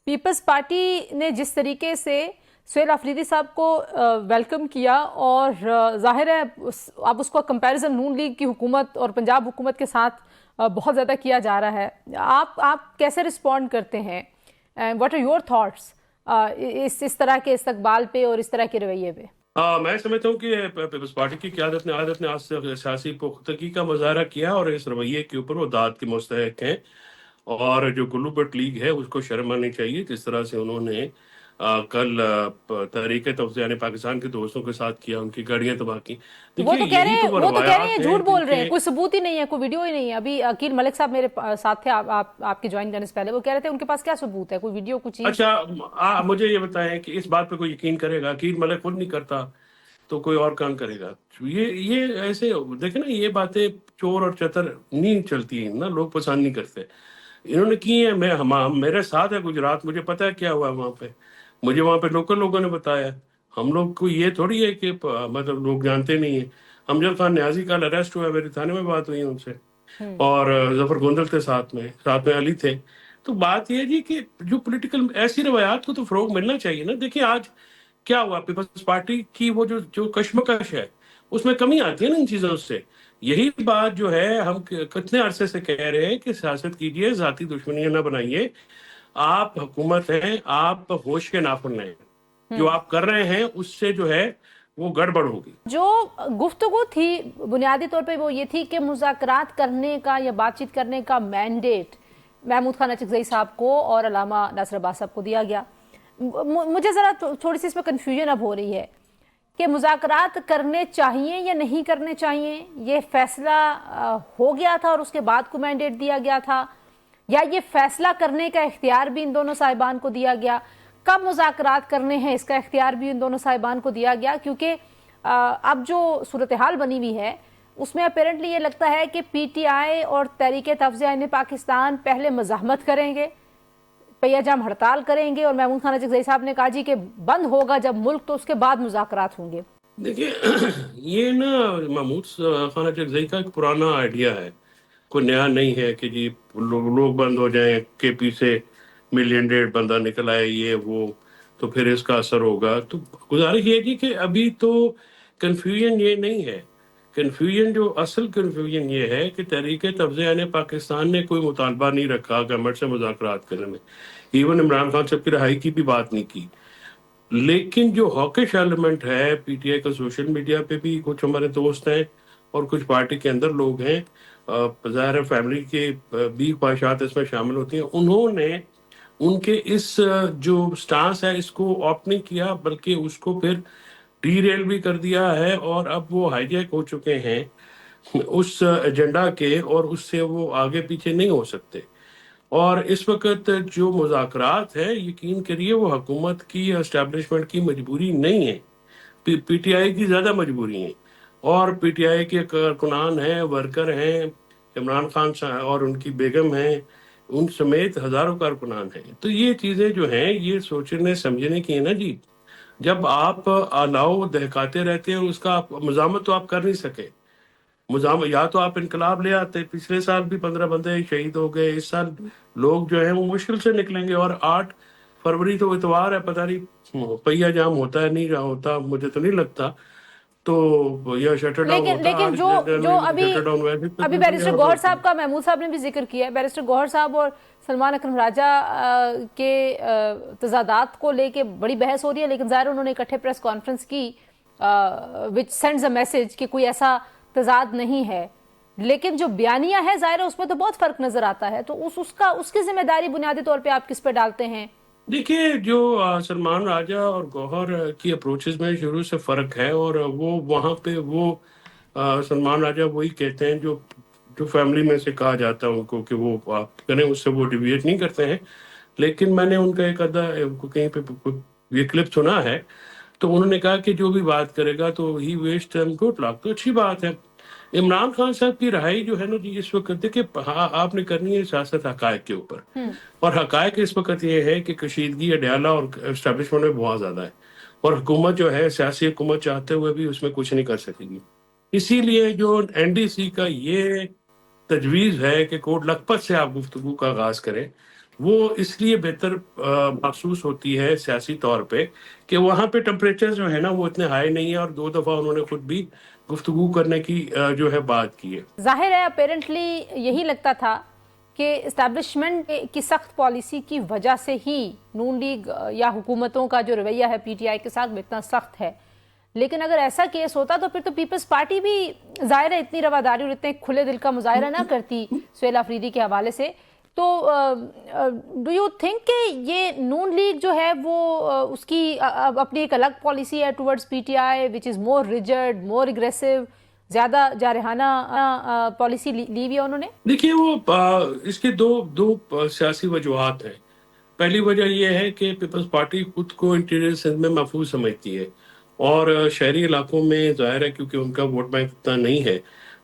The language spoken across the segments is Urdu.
پیپلز پارٹی نے جس طریقے سے سہیل آفریدی صاحب کو ویلکم کیا اور ظاہر ہے اب اس کو کمپیریزن نون لیگ کی حکومت اور پنجاب حکومت کے ساتھ بہت زیادہ کیا جا رہا ہے. آپ کیسے رسپونڈ کرتے ہیں؟ واٹ آر یور تھاٹس اس طرح کے استقبال پہ اور اس طرح کے رویے پہ؟ میں سمجھتا ہوں کہ پیپلز پارٹی کی قیادت نے آج سے سیاسی پختگی کا مظاہرہ کیا اور اس رویے کے اوپر وہ داد کے مستحق ہیں. اور جو گلو بٹ لیگ ہے اس کو شرم آنی چاہیے جس طرح سے انہوں نے کل تحریک توسیع پاکستان کے دوستوں کے ساتھ کیا، ان کی گاڑیاں تباہ کی. وہ تو کہہ رہے ہیں جھوٹ بول رہے ہیں، ہیں. کوئی ثبوت ہی نہیں ہے، کوئی ویڈیو ہی نہیں ہے. ابھی عقیل ملک صاحب میرے ساتھ تھے آپ کے جوائن کرنے سے پہلے، وہ کہہ رہے تھے ان کے پاس کیا ثبوت ہے، کوئی ویڈیو کچھ چیز. اچھا مجھے یہ بتائیں کہ اس بات پہ کوئی یقین کرے گا؟ عقیل ملک خود نہیں کرتا تو کوئی اور کام کرے گا؟ یہ ایسے دیکھیں نا، یہ باتیں چور اور چتر نہیں چلتی ہیں نا، لوگ پسند نہیں کرتے. انہوں نے کی ہے، میرے ساتھ ہے گجرات، مجھے پتا ہے کیا ہوا وہاں پہ، مجھے وہاں پہ لوکل لوگوں نے بتایا. ہم لوگ کو یہ تھوڑی ہے کہ مطلب لوگ جانتے نہیں ہیں. امجد خان نیازی کل اریسٹ ہوا، میرے تھانے میں بات ہوئی ان سے، اور ظفر گوندل تھے ساتھ میں علی تھے. تو بات یہ ہے جی کہ جو پولیٹیکل ایسی روایات کو تو فروغ ملنا چاہیے نا. دیکھیں آج کیا ہوا، پیپلز پارٹی کی وہ جو کشمکش ہے اس میں کمی آتی ہے نا ان چیزوں سے. یہی بات جو ہے ہم کتنے عرصے سے کہہ رہے ہیں کہ سیاست کیجئے، ذاتی دشمنیاں نہ بنائیے. آپ حکومت ہیں، آپ ہوش کے ناخن ہیں، جو آپ کر رہے ہیں اس سے جو ہے وہ گڑبڑ ہوگی. جو گفتگو تھی بنیادی طور پہ وہ یہ تھی کہ مذاکرات کرنے کا یا بات چیت کرنے کا مینڈیٹ محمود خان اچکزئی صاحب کو اور علامہ ناصر عباس صاحب کو دیا گیا. مجھے ذرا تھوڑی سی اس میں کنفیوژن اب ہو رہی ہے کہ مذاکرات کرنے چاہیے یا نہیں کرنے چاہیے. یہ فیصلہ ہو گیا تھا اور اس کے بعد کو مینڈیٹ دیا گیا تھا، یا یہ فیصلہ کرنے کا اختیار بھی ان دونوں صاحبان کو دیا گیا؟ کب مذاکرات کرنے ہیں اس کا اختیار بھی ان دونوں صاحبان کو دیا گیا؟ کیونکہ اب جو صورتحال بنی ہوئی ہے اس میں اپیرنٹلی یہ لگتا ہے کہ پی ٹی آئی اور تحریک تفضیہ پاکستان پہلے مزاحمت کریں گے، پہیہ جام ہڑتال کریں گے، اور محمود خان اچکزئی صاحب نے کہا جی کہ بند ہوگا جب ملک تو اس کے بعد مذاکرات ہوں گے. دیکھیے یہ نا محمود خان اچکزئی کا ایک پرانا آئیڈیا ہے، کوئی نیا نہیں ہے کہ جی لوگ بند ہو جائیں کہ پیچھے 1.5 بندہ نکل آئے یہ وہ تو پھر اس کا اثر ہوگا. تو گزارش یہ جی کہ ابھی تو کنفیوژن یہ نہیں ہے. کنفیوژن جو اصل کنفیوژن یہ ہے کہ تحریک تفضیہ پاکستان نے کوئی مطالبہ نہیں رکھا گورنمنٹ سے مذاکرات کرنے میں. ایون عمران خان صاحب کی رہائی کی بھی بات نہیں کی. لیکن جو ہاکش ایلیمنٹ ہے پی ٹی آئی کا، سوشل میڈیا پہ بھی کچھ ہمارے دوست ہیں اور کچھ پارٹی کے اندر لوگ ہیں، ظاہر فیملی کے بھی خواہشات اس میں شامل ہوتی ہیں. انہوں نے ان کے اس جو سٹانس ہے اس کو آپٹ نہیں کیا، بلکہ اس کو پھر ڈی ریل بھی کر دیا ہے، اور اب وہ ہائی جیک ہو چکے ہیں اس ایجنڈا کے، اور اس سے وہ آگے پیچھے نہیں ہو سکتے. اور اس وقت جو مذاکرات ہے یقین کریے وہ حکومت کی اسٹیبلشمنٹ کی مجبوری نہیں ہے، پی ٹی آئی کی زیادہ مجبوری ہیں. اور پی ٹی آئی کے کارکنان ہیں، ورکر ہیں، عمران خان اور ان کی بیگم ہیں، ان سمیت ہزاروں کارکنان ہیں. تو یہ چیزیں جو ہیں یہ سوچنے سمجھنے کی ہیں نا جی. جب آپ آلاؤ دہکاتے رہتے ہیں اس کا مزاحمت تو آپ کر نہیں سکے. یا تو آپ انقلاب لے آتے. پچھلے سال بھی 15 بندے شہید ہو گئے، اس سال لوگ جو ہیں وہ مشکل سے نکلیں گے. اور 8 فروری تو اتوار ہے، پتہ نہیں پہیہ جام ہوتا ہے نہیں ہوتا، مجھے تو نہیں لگتا. تو یا شٹر ڈاؤن ہوتا. لیکن جو ابھی بیرسٹر گوہر صاحب کا محمود صاحب نے بھی ذکر کیا ہے، بیرسٹر گوہر صاحب اور سلمان اکرم راجہ کے تضادات کو لے کے بڑی بحث ہو رہی ہے، لیکن ظاہر انہوں نے اکٹھے پریس کانفرنس کی which sends a message کہ کوئی ایسا تضاد نہیں ہے. لیکن جو بیانیہ ہے ظاہر اس میں تو بہت فرق نظر آتا ہے. تو اس کی ذمہ داری بنیادی طور پہ آپ کس پہ ڈالتے ہیں؟ دیکھیے جو سلمان راجہ اور گوہر کی اپروچز میں شروع سے فرق ہے، اور وہ وہاں پہ وہ سلمان راجہ وہی کہتے ہیں جو فیملی میں سے کہا جاتا ہے ان کو کہ وہ آپ کریں، اس سے وہ ڈیویٹ نہیں کرتے ہیں. لیکن میں نے ان کا ایک آدھا کہیں پہ یہ کلپ سنا ہے، تو انہوں نے کہا کہ جو بھی بات کرے گا تو ہی ویسٹ گڈ لک. تو اچھی بات ہے. عمران خان صاحب کی رہائی جو ہے نا جی اس وقت دیکھیں آپ نے کرنی ہے سیاست حقائق کے اوپر، اور حقائق اس وقت یہ ہے کہ کشیدگی اڈیالہ اور اسٹیبلشمنٹ میں بہت زیادہ ہے، اور حکومت جو ہے سیاسی حکومت چاہتے ہوئے بھی اس میں کچھ نہیں کر سکے گی. اسی لیے جو این ڈی سی کا یہ تجویز ہے کہ کوٹ لکھپت سے آپ گفتگو کا آغاز کریں، وہ اس لیے بہتر محسوس ہوتی ہے سیاسی طور پہ کہ وہاں پہ ٹمپریچر جو ہے نا وہ اتنے ہائی نہیں ہے، اور 2 دفعہ انہوں نے خود بھی گفتگو کرنے کی جو ہے بات کی ہے۔ ظاہر ہے اپیرنٹلی یہی لگتا تھا کہ اسٹیبلشمنٹ کی سخت پالیسی کی وجہ سے ہی نون لیگ یا حکومتوں کا جو رویہ ہے پی ٹی آئی کے ساتھ وہ اتنا سخت ہے، لیکن اگر ایسا کیس ہوتا تو پھر تو پیپلز پارٹی بھی ظاہر ہے اتنی رواداری اور اتنے کھلے دل کا مظاہرہ نہ کرتی سہیل آفریدی کے حوالے سے۔ تو ڈو یو تھنک کہ یہ نون لیگ جو ہے وہ اس کی اپنی ایک الگ پالیسی ہے towards P T I which is more rigid, more aggressive, زیادہ جارحانہ پالیسی لی ہوئی ہے انہوں نے؟ دیکھیے وہ اس کے دو سیاسی وجوہات ہیں۔ پہلی وجہ یہ ہے کہ پیپلز پارٹی خود کو انٹیریئر سندھ میں محفوظ سمجھتی ہے، اور شہری علاقوں میں ظاہر ہے کیونکہ ان کا ووٹ بینک اتنا نہیں ہے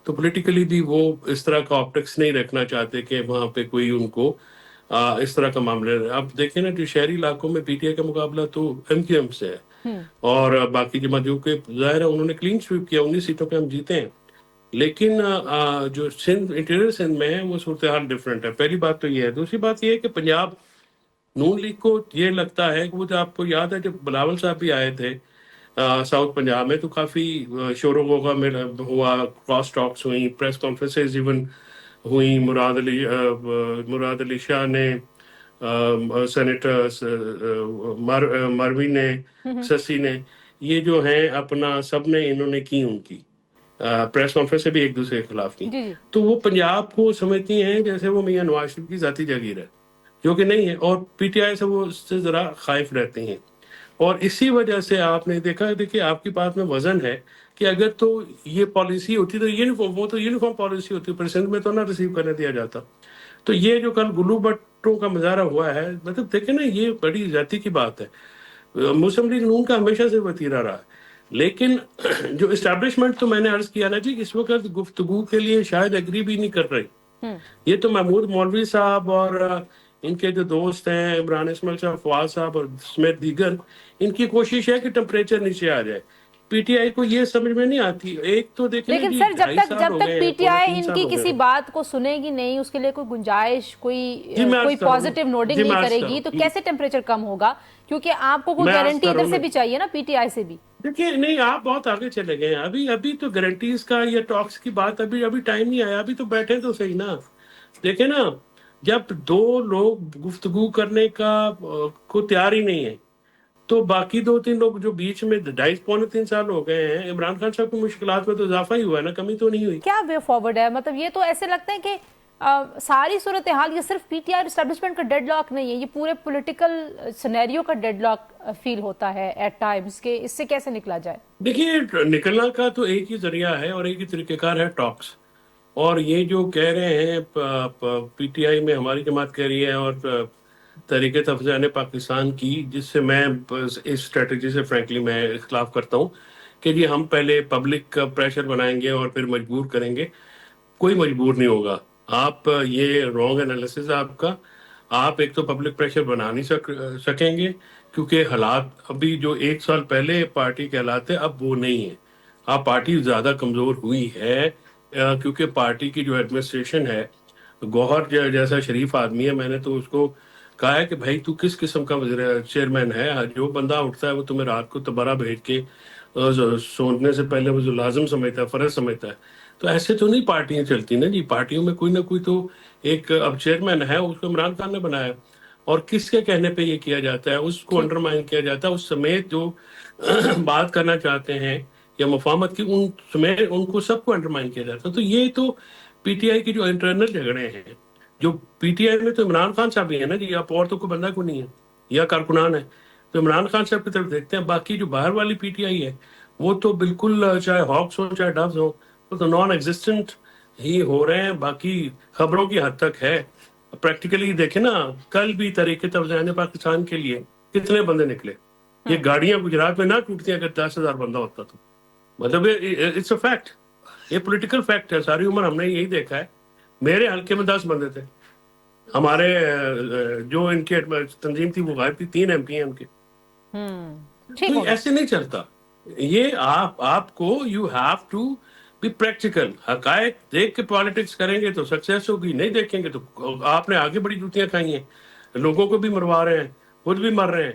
تو پولیٹیکلی بھی وہ اس طرح کا آپٹکس نہیں رکھنا چاہتے کہ وہاں پہ کوئی ان کو اس طرح کا معاملہ ہے۔ اب دیکھیں نا کہ شہری علاقوں میں پی ٹی آئی کا مقابلہ تو ایم کیو ایم سے ہے، اور باقی جماعتوں کے ظاہر ہے انہوں نے کلین سویپ کیا، 19 سیٹوں پہ ہم جیتے ہیں، لیکن جو سندھ انٹیریئر سندھ میں ہے وہ صورتحال ڈفرینٹ ہے۔ پہلی بات تو یہ ہے۔ دوسری بات یہ ہے کہ پنجاب نون لیگ کو یہ لگتا ہے کہ وہ جو آپ کو یاد ہے جب بلاول صاحب بھی آئے تھے ساؤتھ پنجاب میں تو کافی شور و غوغا میں ہوا، کراس ٹاکس ہوئیں، پریس کانفرنسز ایون ہوئیں، مراد علی شاہ نے، سینیٹر مروی نے، سسی نے، یہ جو ہیں اپنا سب نے انہوں نے کی ان کی پریس کانفرنس سے بھی ایک دوسرے کے خلاف کی، جی جی تو وہ پنجاب کو سمجھتی ہیں جیسے وہ میاں نواز شریف کی ذاتی جاگیر ہے، جو کہ نہیں ہے، اور پی ٹی آئی سے وہ اس سے ذرا خائف رہتے ہیں، اور اسی وجہ سے آپ نے دیکھا، دیکھیے آپ کی بات میں وزن ہے کہ اگر تو یہ پالیسی ہوتی تو یونیفارم پالیسی ہوتی، پر سندھ میں تو نہ ریسیو کرنے دیا جاتا۔ تو یہ جو کل گلو بٹوں کا مظاہرہ ہوا ہے، مطلب دیکھیں نا یہ بڑی زیادتی کی بات ہے۔ مسلم لیگ نون کا ہمیشہ سے وتیرہ رہا ہے، لیکن جو اسٹیبلشمنٹ تو میں نے عرض کیا نا جی، اس وقت گفتگو کے لیے شاید ایگری بھی نہیں کر رہی۔ یہ تو محمود مولوی صاحب اور ان کے جو دوست ہیں عمران اسماعیل صاحب، فواد صاحب اور سمیت دیگر، ان کی کوشش ہے کہ ٹمپریچر نیچے آ جائے۔ پی ٹی آئی کو یہ سمجھ میں نہیں آتی۔ ایک تو دیکھیں لیکن جی سر جب 2.5 سال ہو تک گئے پی ہیں، ٹی آئی 3 ان سال کی ہو کسی گئے۔ بات کو سنے گی نہیں، اس کے لیے کوئی گنجائش، جی میں کوئی عرض کروں، پازیٹیو نوڈنگ جی میں نہیں عرض کرے کروں، گی تو کیسے ٹیمپریچر کم ہوگا؟ کیونکہ آپ کو کوئی میں عرض گارنٹی ادھر کروں سے بھی چاہیے نا، پی ٹی آئی سے بھی۔ دیکھیے نہیں، آپ بہت آگے چلے گئے ہیں۔ ابھی تو گارنٹیز کا یا ٹاکس کی بات ابھی ٹائم نہیں آیا، ابھی تو بیٹھے تو صحیح نا۔ دیکھیں نا، جب دو لوگ گفتگو کرنے کو تیار ہی نہیں ہے تو باقی 2-3 لوگ جو بیچ میں 2.5-3 سال ہو گئے ہیں، عمران خان صاحب کی مشکلات میں تو اضافہ ہی ہوا ہے نا، کمی تو نہیں ہوئی۔ کیا وے فارورڈ ہے؟ مطلب یہ تو ایسے لگتا ہے کہ ساری صورتحال یہ صرف پی ٹی آئی اسٹیبلشمنٹ کا ڈیڈ لاک نہیں ہے، یہ پورے پولیٹیکل سینیریو کا ڈیڈ لاک فیل ہوتا ہے ایٹ ٹائمز، کہ اس سے کیسے نکلا جائے؟ دیکھیے نکلنا کا تو ایک ہی ذریعہ ہے اور ایک ہی طریقہ کار ہے، ٹاکس۔ اور یہ جو کہہ رہے ہیں پی ٹی آئی میں ہماری جماعت کہہ رہی ہے اور تحریک تفضیان پاکستان کی، جس سے میں اس اسٹریٹجی سے فرینکلی میں اختلاف کرتا ہوں کہ جی ہم پہلے پبلک کا پریشر بنائیں گے اور پھر مجبور کریں گے۔ کوئی مجبور نہیں ہوگا۔ آپ یہ رانگ انالیسز ہے آپ کا۔ آپ ایک تو پبلک پریشر بنا نہیں سکیں گے کیونکہ حالات ابھی جو 1 سال پہلے پارٹی کے حالات تھے اب وہ نہیں ہیں۔ اب پارٹی زیادہ کمزور ہوئی ہے کیونکہ پارٹی کی جو ایڈمنسٹریشن ہے، گوہر جیسا شریف آدمی ہے، میں نے تو اس کو کہا ہے کہ بھائی تو کس قسم کا چیئرمین ہے؟ جو بندہ اٹھتا ہے وہ تمہیں رات کو تبارہ بھیج کے سوچنے سے پہلے وہ جو لازم سمجھتا ہے، فرض سمجھتا ہے۔ تو ایسے تو نہیں پارٹیاں چلتی نا جی، پارٹیوں میں کوئی نہ کوئی تو ایک اب چیئرمین ہے، اس کو عمران خان نے بنایا، اور کس کے کہنے پہ یہ کیا جاتا ہے؟ اس کو انڈرمائن کیا جاتا ہے، اس سمیت جو بات کرنا چاہتے ہیں یا مفاہمت کی، ان سمیت ان کو سب کو انڈرمائن کیا جاتا ہے۔ تو یہ تو پی ٹی آئی کی جو انٹرنل جھگڑے ہیں، جو پی ٹی آئی میں تو عمران خان صاحب ہی ہے نا جی، آپ اور تو کوئی بندہ کو نہیں ہے یا کارکنان ہے، تو عمران خان صاحب کی طرف دیکھتے ہیں۔ باقی جو باہر والی پی ٹی آئی ہے وہ تو بالکل، چاہے ہاکس ہو چاہے ڈوز ہو، وہ تو نان ایگزسٹنٹ ہی ہو رہے ہیں۔ باقی خبروں کی حد تک ہے، پریکٹیکلی دیکھیں نا، کل بھی تحریک تفضیان پاکستان کے لیے کتنے بندے نکلے؟ یہ گاڑیاں گجرات میں نہ ٹوٹتی اگر 10,000 بندہ ہوتا تو، مطلب اٹس اے فیکٹ، یہ پولیٹیکل فیکٹ ہے۔ ساری عمر ہم نے یہی دیکھا ہے۔ میرے حلقے میں 10 بندے تھے، ہمارے جو ان کے تنظیم تھی وہ غائب تھی، 3 ایم پی ہیں ان کے۔ ٹھیک تو ہوگا۔ ایسے نہیں چلتا یہ۔ آپ کو you have to be practical, حقائق دیکھ کے پالیٹکس کریں گے تو سکسیس ہوگی، نہیں دیکھیں گے تو آپ نے آگے بڑی جوتیاں کھائی ہیں۔ لوگوں کو بھی مروا رہے ہیں، خود بھی مر رہے ہیں.